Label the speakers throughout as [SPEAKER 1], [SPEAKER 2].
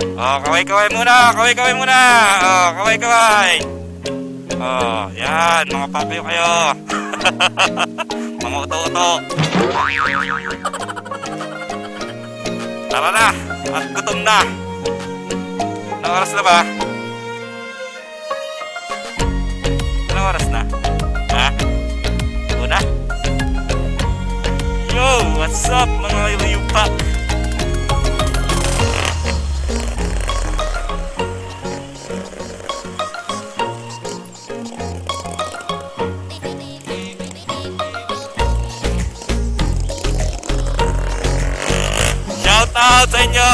[SPEAKER 1] Oh, kaway-kaway muna, kaway-kaway muna. Oh, kaway-kaway. Oh, yan, mga papiyo kayo. Mga uto-uto. Tara na, at gutom na. Anong oras na ba? Anong oras na? Ha? Una? Yo, what's up mga yupak? Shout out sa inyo!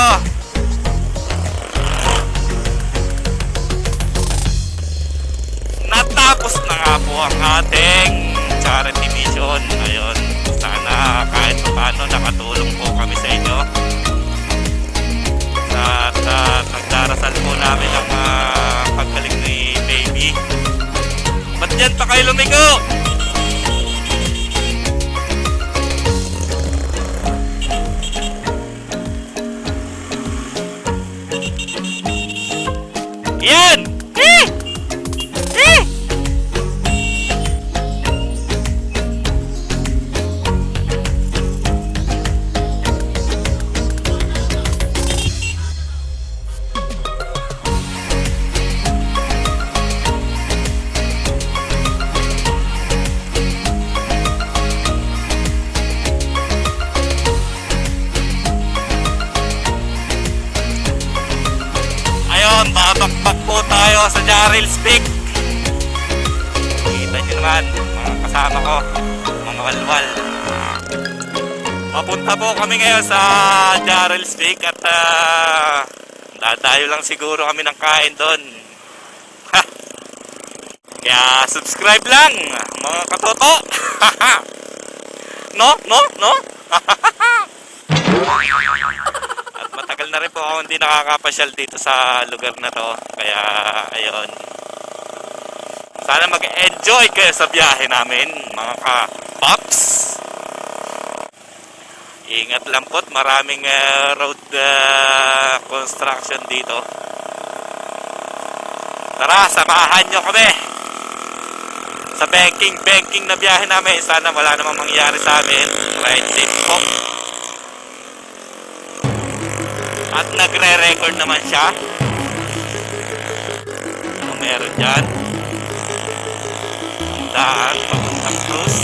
[SPEAKER 1] Natapos na nga po ang ating charity mission. Ayun, sana kahit paano nakatulong po kami sa inyo. At nagdarasal po namin ang paggaling ni baby. Ba't dyan pa kayo lumigo? Yan! Ayun, babakbak po tayo sa Jarrell's Peak. Kita nyo naman, mga kasama ko, mga walwal. Papunta po kami ngayon sa Jarrell's Peak at dadayo lang siguro kami ng kain doon. Kaya subscribe lang, mga katoto. No? At matagal na rin po ako hindi nakakapasyal dito sa lugar na to. Kaya ayun, sana mag-enjoy kayo sa biyahe namin mga ka-pops. Ingat lang po, maraming road construction dito. Tara, samahan nyo kami sa banking na biyahe namin. Sana wala namang mangyari sa amin. Ride safe po. At nagre-record naman siya. Kung meron dyan. Ang daan, papuntang cruise.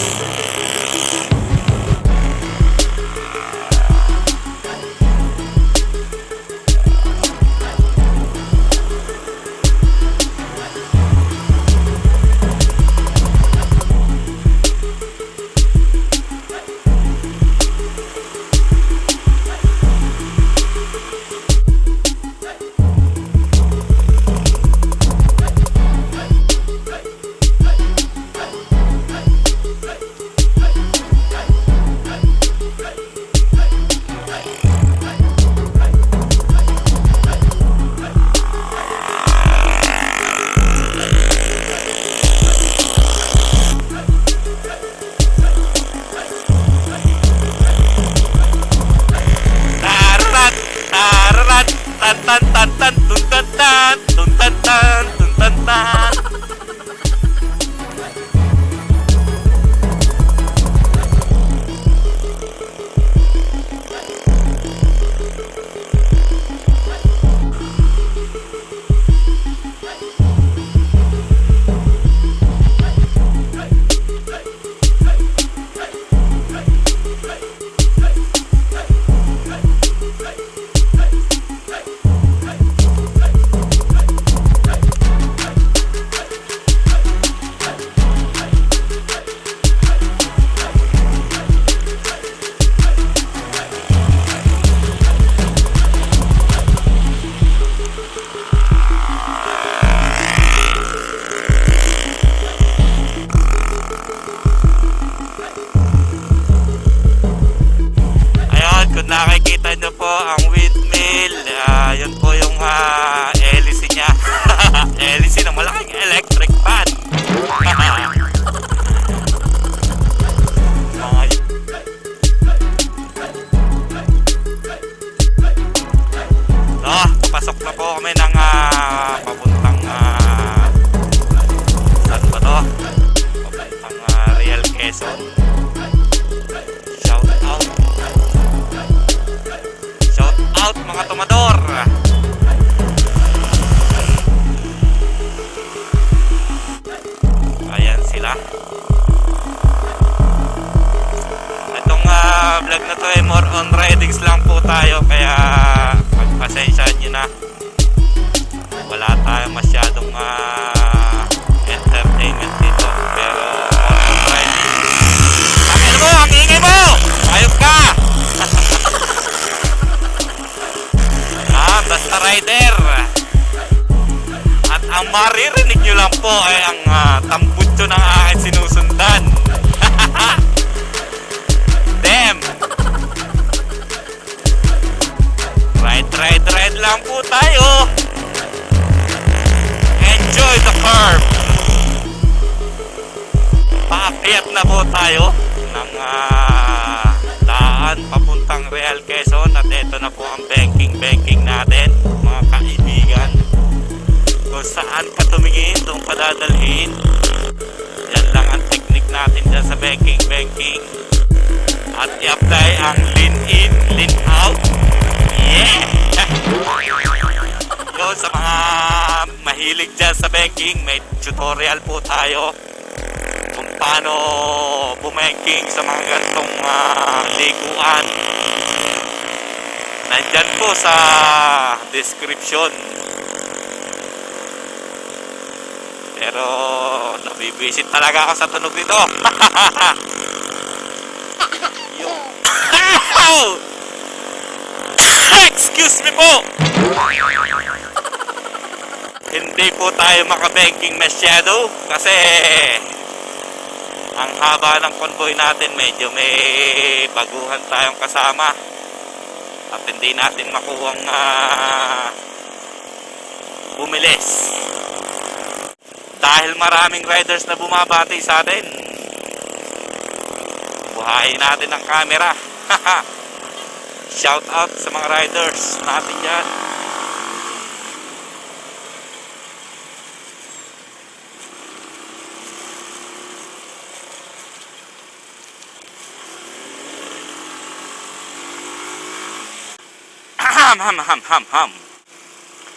[SPEAKER 1] Tan. Papasok na po kami ng papuntang saan ba to? Papuntang Real Quezon. Shout out mga tomador. Ayan sila. Itong vlog na to ay more on ridings lang po tayo, kaya pagpasensyaan nyo na. Wala tayong masyadong entertainment dito, pero more on riding. Bakit mo? Ang ingay mo! Ayos ka! Basta rider. At ang maririnig nyo lang po ay ang tambutso ng aking sinusundan. Damn! Ride lang po tayo. Enjoy the curve. Paakyat na po tayo ng daan papuntang Real Quezon. At ito na po ang banking natin, mga kaibigan. Kung saan ka tumingin, doon ka dadalhin. Yan lang ang technique natin dyan sa banking. At i-apply ang lean in, lean out. Yeah! Yun, sa mga mahilig dyan sa banking, may tutorial po tayo kung paano bumanking sa mga gantong liguan. Nandyan po sa description. Pero nabibisit talaga ako sa tunog nito. Excuse me po. Hindi po tayo makabanking masyado kasi ang haba ng convoy natin, medyo may baguhan tayong kasama at hindi natin makuhang bumilis dahil maraming riders na bumabati sa atin. Buhayin natin ang camera. Shout out sa mga riders natin dyan.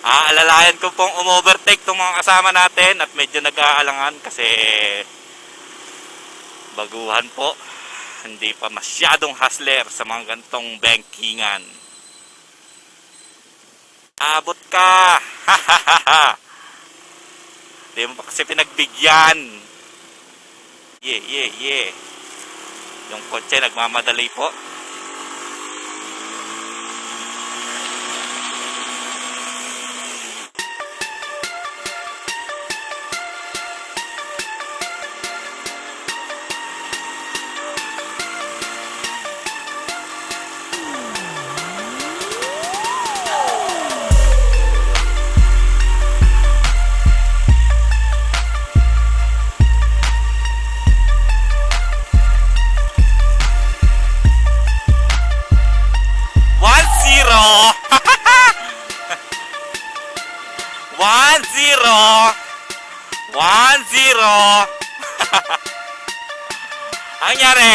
[SPEAKER 1] Aalalayan ko pong umovertake itong mga kasama natin at medyo nag-aalangan kasi baguhan po. Hindi pa masyadong hustler sa mga gantong bankingan. Abot ka! Hindi mo pa kasi pinagbigyan. Yeah. Yung kotse nagmamadali po. One zero. Ang nangyari?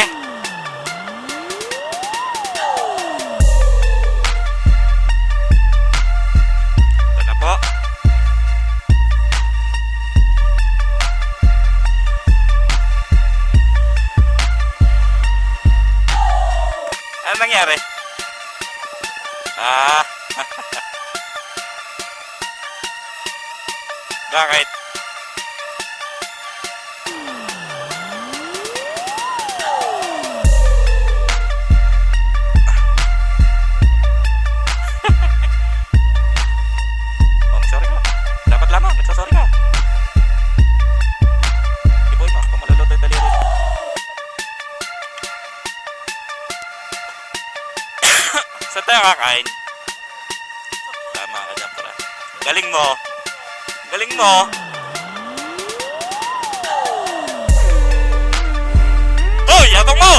[SPEAKER 1] Ito na po. Ano nangyari? Bakit? Sorry ka. Dapat lamang, nagsasorry ka. Iboy mo, kung maluluto yung daliri mo. Saan tayo kakain? Tama ka dyan, para. Galing mo. Galing mo. Hoy, yabang mo!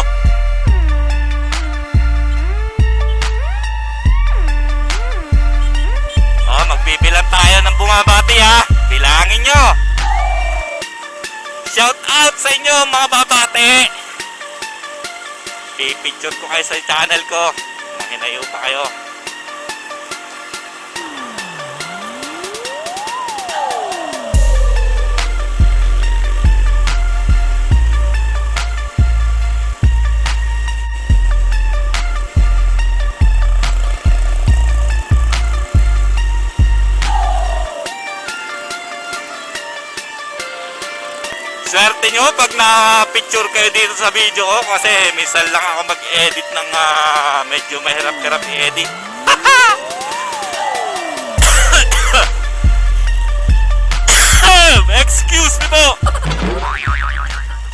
[SPEAKER 1] naman ang bumabati ha. Bilangin nyo. Shout out sa inyo mga babate. Pipicture ko kayo sa channel ko. Mahinayo pa kayo. Swerte nyo pag na-picture kayo dito sa video ko kasi minsan lang ako mag-edit ng medyo mahirap-hirap i-edit. Excuse me po!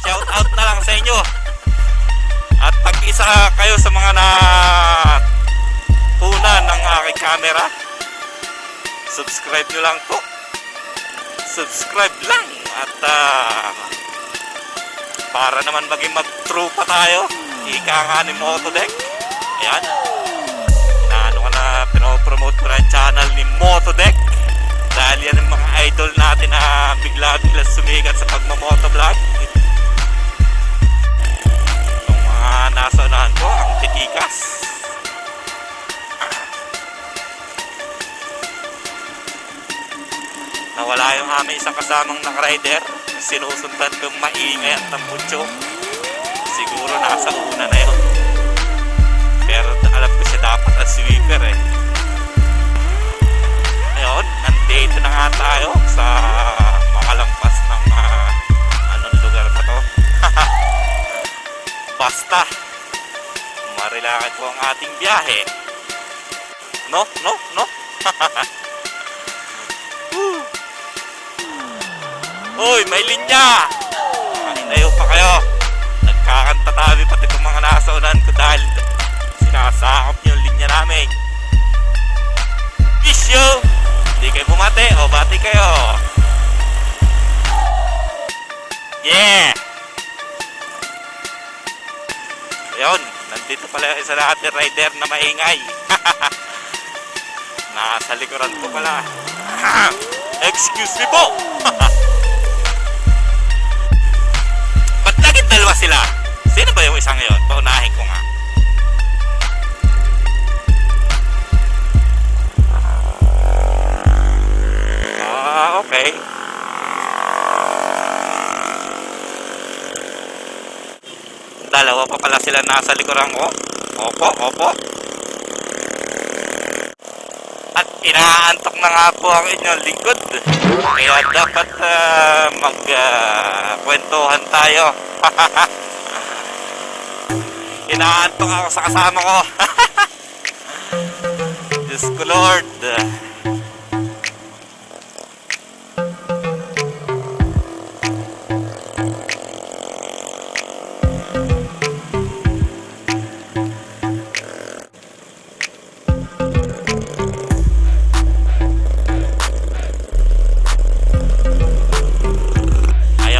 [SPEAKER 1] Shout out na lang sa inyo. At pag isa kayo sa mga tuna ng aking camera, subscribe nyo lang po. Subscribe lang. At para naman maging mag-trupa tayo, ika nga ni Motodeck. Ayan. Pinopromote ko na yung channel ni Motodeck. Dahil yan yung mga idol natin na bigla-bigla sumikat sa pagmamotovlog. Itong mga nasa unahan ko, ang titikas. Nawala yung aming isang kasamang nakarider. Sinusundan kong maingay at tambutso. Siguro nasa una na yun. Pero alam ko siya dapat ang sweeper eh. Ngayon, nandito na nga tayo sa makalampas ng anong lugar pa to. Basta marilakad po ang ating biyahe. No. Uy, may linya! Mahinayo pa kayo. Nagkakanta tabi pati itong mga nasa unahan ko dahil sinasakop niyo yung linya namin. Wish you! Hindi kayo bumati o bati kayo. Yeah! Ayun, nandito pala yung isa natin rider na maingay. Nasa likuran ko pala. Excuse me po! Ba't naging dalawa sila? Sino ba yung isang ngayon? Paunahin ko nga. Okay. Dalawa pa pala sila nasa likuran ko. Opo. At inaantok na nga po ang inyong lingkod. Kaya dapat magkwentuhan tayo. Inaantok ako sa kasama ko. Diyos ko Lord.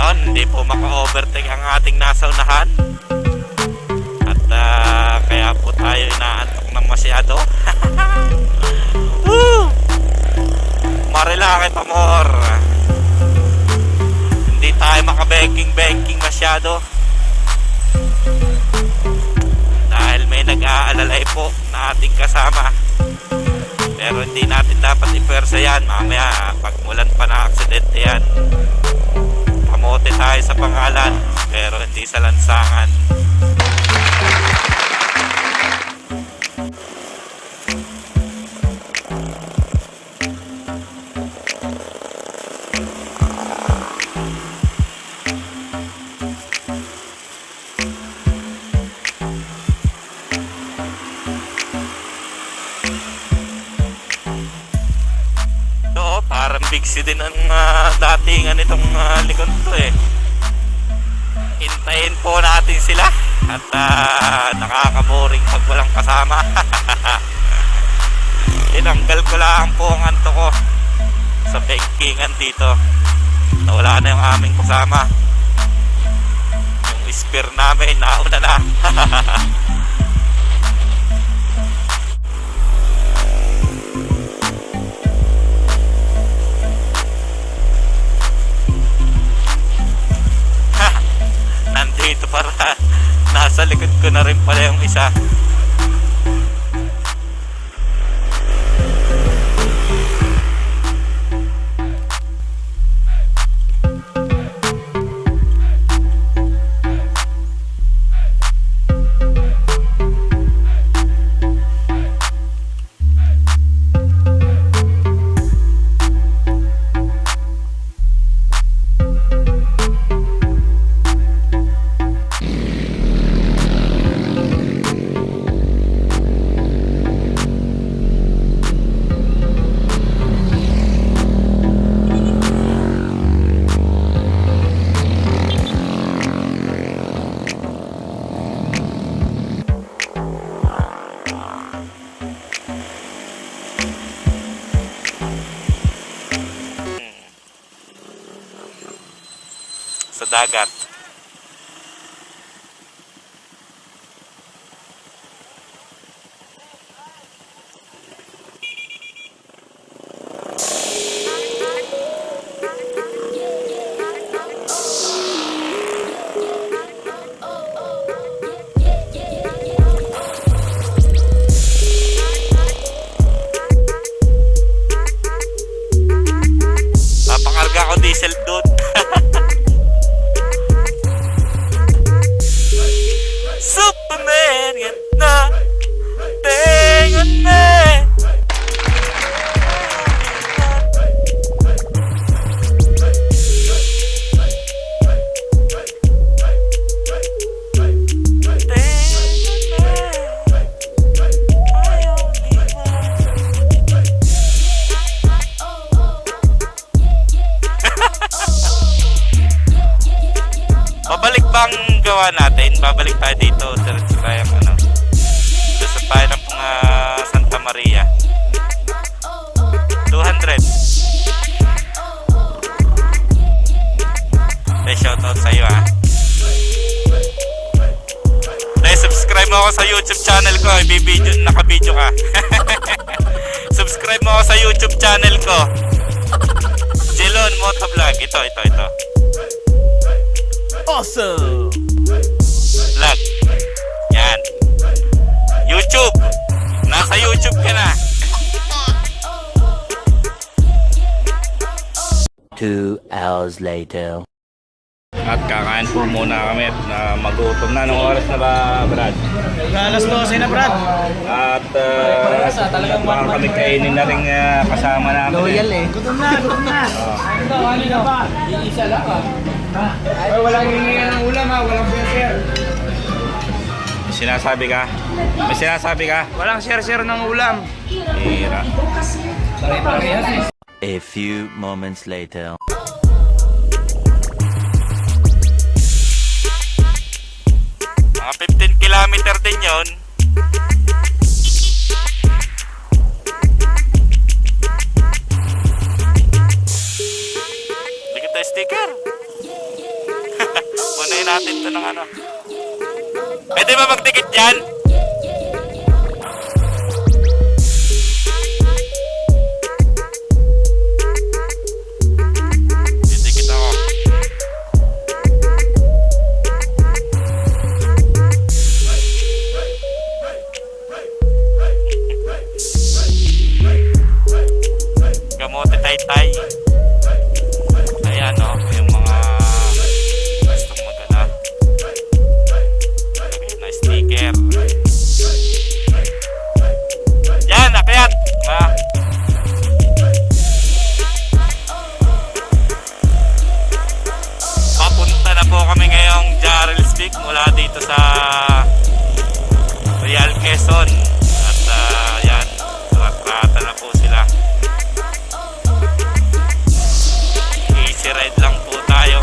[SPEAKER 1] Hindi po maka-overtake ang ating nasa unahan. At kaya po tayo inaantok ng masyado. Marilaki pa more. Hindi tayo maka-banking masyado. Dahil may nag-aalalay po na ating kasama. Pero hindi natin dapat ipersa yan. Mamaya pagmulan pa na aksidente yan. Kamote tayo sa pangalan pero hindi sa lansangan. Parang bigsi din ang datingan itong likod to eh. Hintayin po natin sila at nakakaboring pag walang kasama. Tinanggal ko lang po ang anto ko sa bankingan dito. Nawala na yung aming kasama. Yung spear namin nauna na. ko na rin pala yung isa. Sa dagat. Papakarga ko diesel doon. Superman, yan na tengan na. Babalik bang gawa natin? Babalik tayo dito. Diretso tayo ano. Diretso tayo ng Santa Maria. 200. Hey, shoutout sa'yo ha. Hey, subscribe mo ako sa YouTube channel ko. Naka-video ka. Subscribe mo ako sa YouTube channel ko. Jelon Motovlog. Ito.
[SPEAKER 2] Awesome!
[SPEAKER 1] Vlog. Yan. YouTube. Nasa YouTube ka na.
[SPEAKER 2] 2 hours later.
[SPEAKER 1] At kakain po muna kami na magutom na. Anong oras na ba, Brad?
[SPEAKER 3] Alas 12 na, Brad.
[SPEAKER 1] At baka kami kainin na rin kasama namin.
[SPEAKER 3] Loyal eh. Gutom na. Ano na ba? Iisa lang ah. Ay, walang hingihan ng ulam ha. Walang share.
[SPEAKER 1] May sinasabi ka?
[SPEAKER 3] Walang share ng ulam.
[SPEAKER 1] Hira.
[SPEAKER 2] A few moments later.
[SPEAKER 1] Mga 15 kilometer din yon. Hindi kita sticker. Punayin natin ito ng ano. Pwede ba magdikit dyan? Didikit ako. Kamote tay-tay. Ayan o, yung mga gustong magana. Okay, na sticker. Yan, akyat! Papunta na po kami ngayong Jarrell's Peak mula dito sa Real Quezon. At yan, rata na po sila. Easy ride lang po tayo.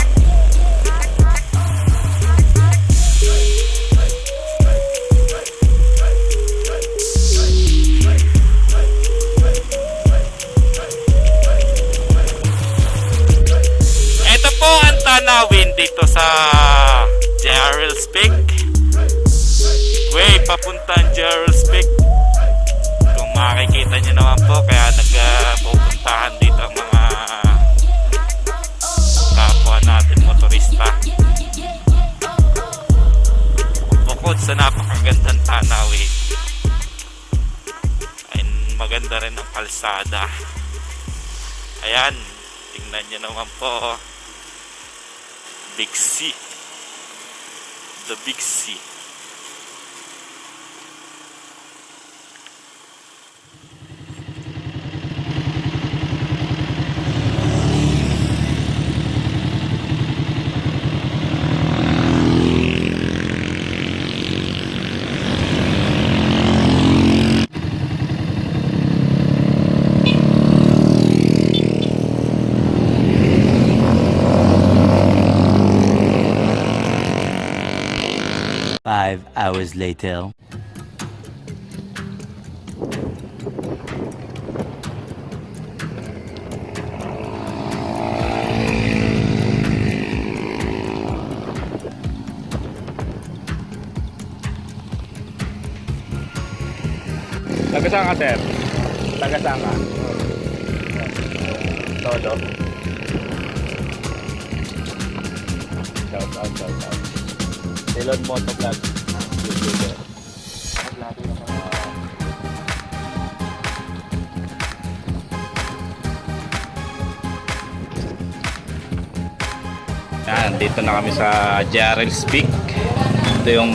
[SPEAKER 1] Ito po ang tanawin dito sa Jarrell's Peak. Way papuntang Jarrell's Peak. Kung makikita nyo naman po, kaya nagpupuntahan dito ang mga kapwa natin motorista. Bukod sa kalsada. Ayan, tingnan nyo naman po. Big C. The Big C.
[SPEAKER 2] Five hours later.
[SPEAKER 3] Taga saan ka, sir? Taga saan ka? Todo. Shout. Elon Motovlog. YouTuber. Yan, dito na kami sa Jarrell's Peak. Ito yung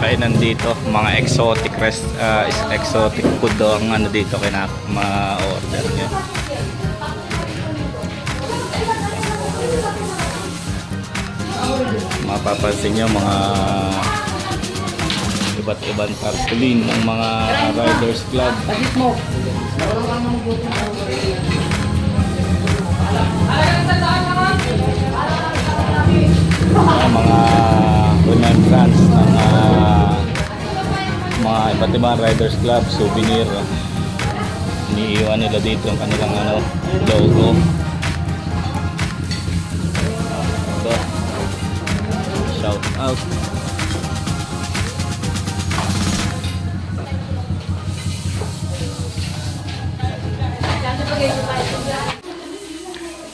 [SPEAKER 3] kainan dito, mga exotic exotic food daw ang ano dito kaya ma-order nyo. Mapapansin nyo mga iba't ibang tarpaulin ng mga riders club. Mga remembrance ng mga iba't ibang riders club, souvenir. Iniiwan nila dito ang kanilang logo. Ito. Shout out.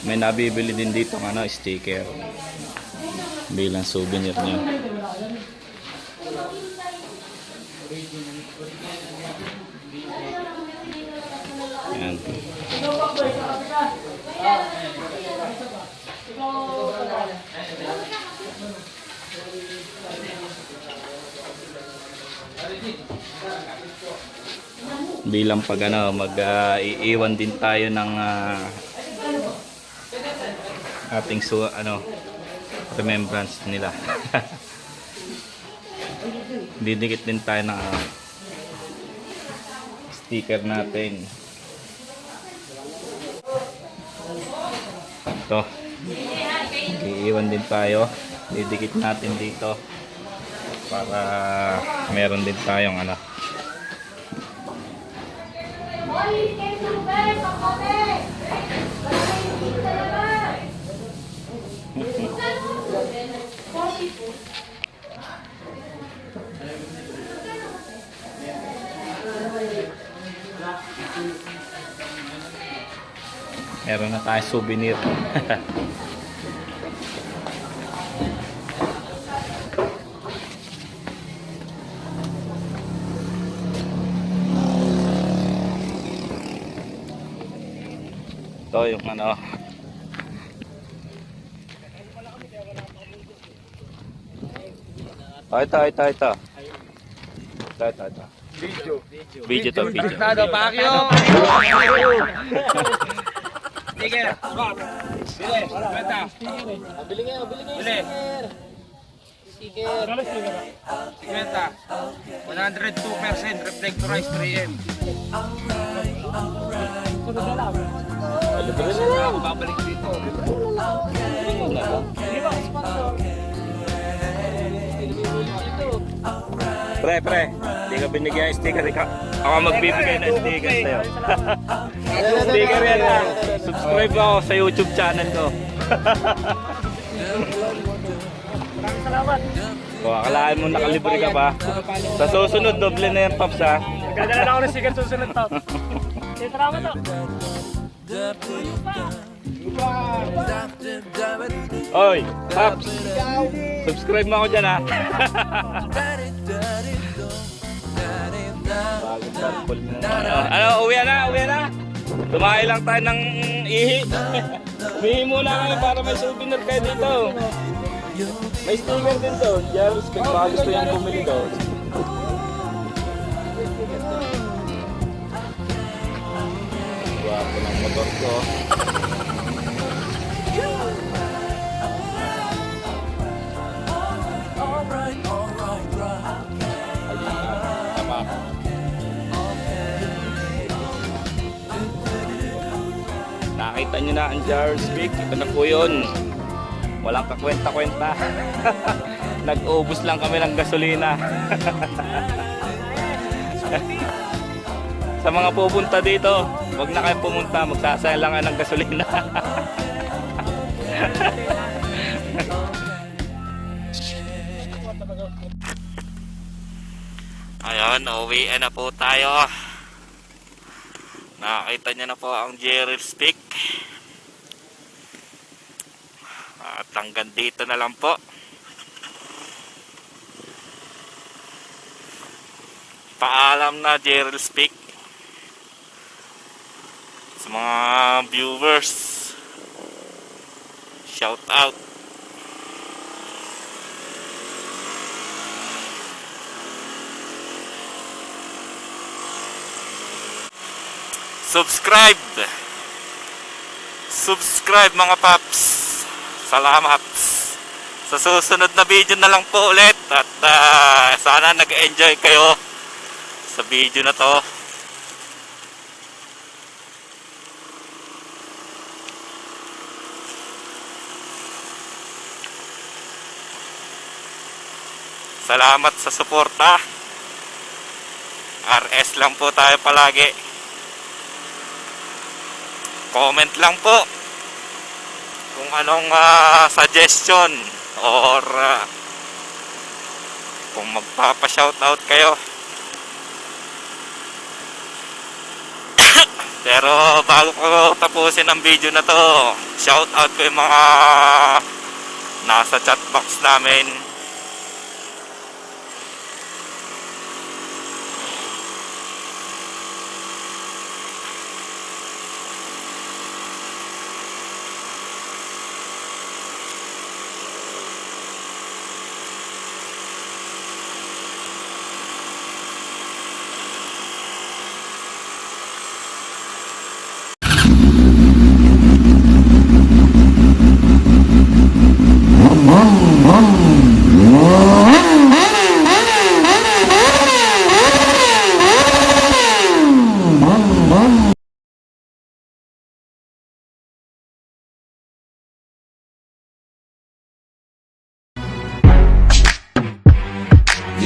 [SPEAKER 3] May nabibili din dito ng sticker bilang souvenir niya. Yan. Bilang pag mag-iiwan din tayo ng ating remembrance nila. Didikit din tayo ng sticker natin. Ito. Iiwan din tayo. Didikit natin dito para meron din tayong meron na tayong souvenir. Ito yung ito. Video to. Barkada, Pacquiao! Sticker! Bili! Benta! Bili nga! Bili! Sticker! 102% reflectorized 3M. Ako babalik dito.
[SPEAKER 1] Pre, hindi ka binigyan ng sticker. Ako magbibigay ng sticker sa'yo. Sticker yan ha. Subscribe ako sa YouTube channel ko.
[SPEAKER 3] Salamat!
[SPEAKER 1] Kung akalaan mo nakalibre ka pa, sa susunod doble na yan, Pops ha.
[SPEAKER 3] Gagana na ako ng sticker susunod to. Salamat to!
[SPEAKER 1] Oy, Pops! Subscribe mo ako dyan ha. Uwi na?
[SPEAKER 3] Tumahay lang tayo ng ihi. Umihi muna kami para may souvenir kayo dito. May sticker din doon. Jerry Speak, baka gusto yung bumili doon. Gwapo ng motor ko. Tama. Nakita nyo na ang Jerry Speak. Ito na po yun. Walang kakwenta-kwenta. Nag-ubos lang kami ng gasolina. Sa mga pupunta dito, huwag na kayo pumunta. Magsasayang lang kayo ng gasolina.
[SPEAKER 1] Ayun, uwiin na po tayo. Nakita niyo na po ang Jerry Speak. At hanggang dito na lang po. Paalam na Jerry Speak sa mga viewers. Shout out. Subscribe mga paps. Salamat. Sa susunod na video na lang po ulit. At sana nag-enjoy kayo sa video na to. Salamat sa suporta. RS lang po tayo palagi. Comment lang po kung anong suggestion or kung magpapa-shoutout kayo. Pero bago ko tapusin ang video na to, shoutout ko yung mga nasa chat box namin.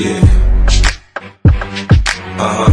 [SPEAKER 4] Yeah. Uh-huh.